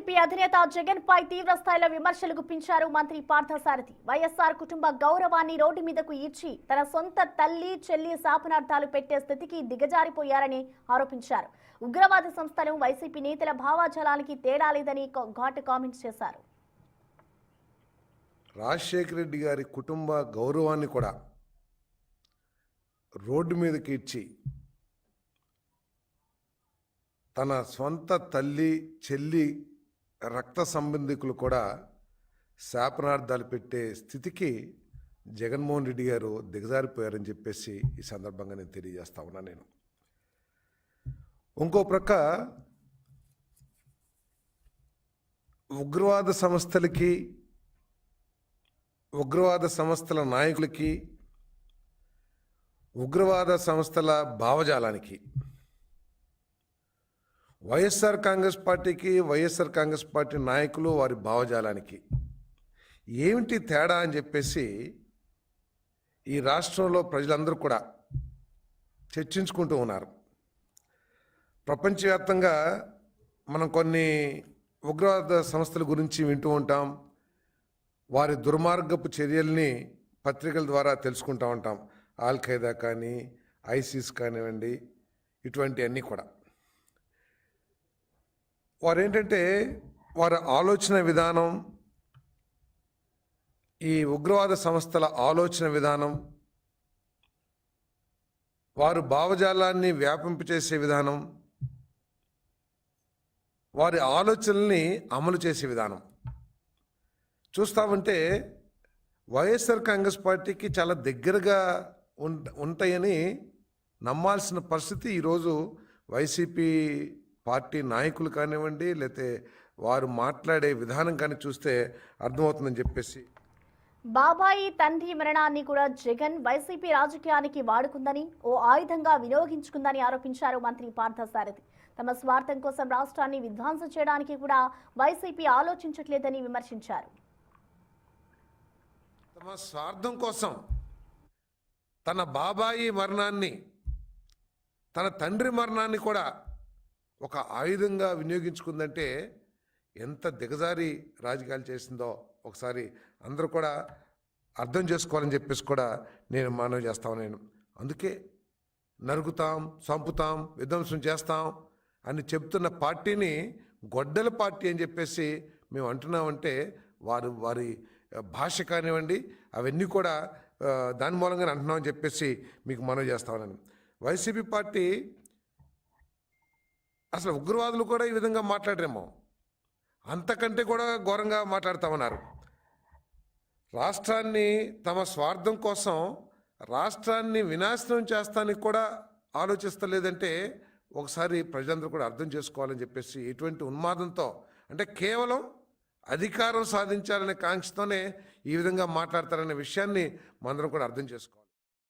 YCP అధినేత జగన్ పై తీవ్ర స్థాయిలో విమర్శలు గుప్పించారు మంత్రి పార్థసారథి. వైఎస్ఆర్ కుటుంబ గౌరవాన్ని రోడ్డు మీదకు ఈడ్చి తన సొంత తల్లి చెల్లి శాపనార్థాలు పెట్టే స్థితికి దిగజారిపోయారని ఆరోపించారు. ఉగ్రవాద సంస్థలు వైసీపీ నేతల భావాజలానికి తేడా లేదని ఘాటు కామెంట్స్ చేశారు. రాజశేఖర రెడ్డి గారి కుటుంబ గౌరవాన్ని కూడా రోడ్డు మీదకి ఇచ్చి తన సొంత తల్లి చెల్లి రక్త సంబంధికులు కూడా శాపనార్థాలు పెట్టే స్థితికి జగన్మోహన్ రెడ్డి గారు దిగజారిపోయారని చెప్పేసి ఈ సందర్భంగా నేను తెలియజేస్తా ఉన్నాను. నేను ఇంకో ప్రక్క ఉగ్రవాద సంస్థలకి ఉగ్రవాద సంస్థల నాయకులకి ఉగ్రవాద సంస్థల భావజాలానికి వైఎస్ఆర్ కాంగ్రెస్ పార్టీకి వైఎస్ఆర్ కాంగ్రెస్ పార్టీ నాయకులు వారి భావజాలానికి ఏమిటి తేడా అని చెప్పేసి ఈ రాష్ట్రంలో ప్రజలందరూ కూడా చర్చించుకుంటూ ఉన్నారు. ప్రపంచవ్యాప్తంగా మనం కొన్ని ఉగ్రవాద సంస్థల గురించి వింటూ ఉంటాం. వారి దుర్మార్గపు చర్యల్ని పత్రికల ద్వారా తెలుసుకుంటూ ఉంటాం. ఆల్ ఖైదా కానీ ఐసిస్ కానివ్వండి, ఇటువంటి అన్నీ కూడా వారు ఏంటంటే వారి ఆలోచన విధానం, ఈ ఉగ్రవాద సంస్థల ఆలోచన విధానం, వారు భావజాలాన్ని వ్యాపింపచేసే విధానం, వారి ఆలోచనల్ని అమలు చేసే విధానం చూస్తామంటే వైఎస్ఆర్ కాంగ్రెస్ పార్టీకి చాలా దగ్గరగా ఉంటాయని నమ్మాల్సిన పరిస్థితి ఈరోజు వైసీపీ పార్టీ నాయకులు కానివ్వండి, లేకపోతే వారు మాట్లాడే విధానం కానీ చూస్తే అర్థమవుతుందని చెప్పేసి. బాబాయి తండ్రి మరణాన్ని కూడా జగన్ వైసీపీ రాజకీయానికి వాడుకుందని, ఓ ఆయుధంగా వినియోగించుకుందని ఆరోపించారు మంత్రి పార్థసారథి. తమ స్వార్థం కోసం రాష్ట్రాన్ని విధ్వంసం చేయడానికి కూడా వైసీపీ ఆలోచించట్లేదని విమర్శించారు. తమ స్వార్థం కోసం తన బాబాయి మరణాన్ని, తన తండ్రి మరణాన్ని కూడా ఒక ఆయుధంగా వినియోగించుకుందంటే ఎంత దిగజారి రాజకీయాలు చేసిందో ఒకసారి అందరూ కూడా అర్థం చేసుకోవాలని చెప్పేసి కూడా నేను మనవి చేస్తాను. నేను అందుకే నరుకుతాం, చంపుతాం, విధ్వంసం చేస్తాం అని చెప్తున్న పార్టీని గొడ్డల పార్టీ అని చెప్పేసి మేము అంటున్నామంటే వారి భాష కానివ్వండి అవన్నీ కూడా దాని మూలంగానే అంటున్నామని చెప్పేసి మీకు మనవి చేస్తామని. వైసీపీ పార్టీ అసలు ఉగ్రవాదులు కూడా ఈ విధంగా మాట్లాడరేమో, అంతకంటే కూడా ఘోరంగా మాట్లాడుతామన్నారు. రాష్ట్రాన్ని తమ స్వార్థం కోసం రాష్ట్రాన్ని వినాశనం చేస్తానికి కూడా ఆలోచిస్తలేదంటే ఒకసారి ప్రజలందరూ కూడా అర్థం చేసుకోవాలని చెప్పేసి ఎటువంటి ఉన్మాదంతో, అంటే కేవలం అధికారం సాధించాలనే కాంక్షతోనే ఈ విధంగా మాట్లాడతారనే విషయాన్ని మనందరం కూడా అర్థం చేసుకోవాలి.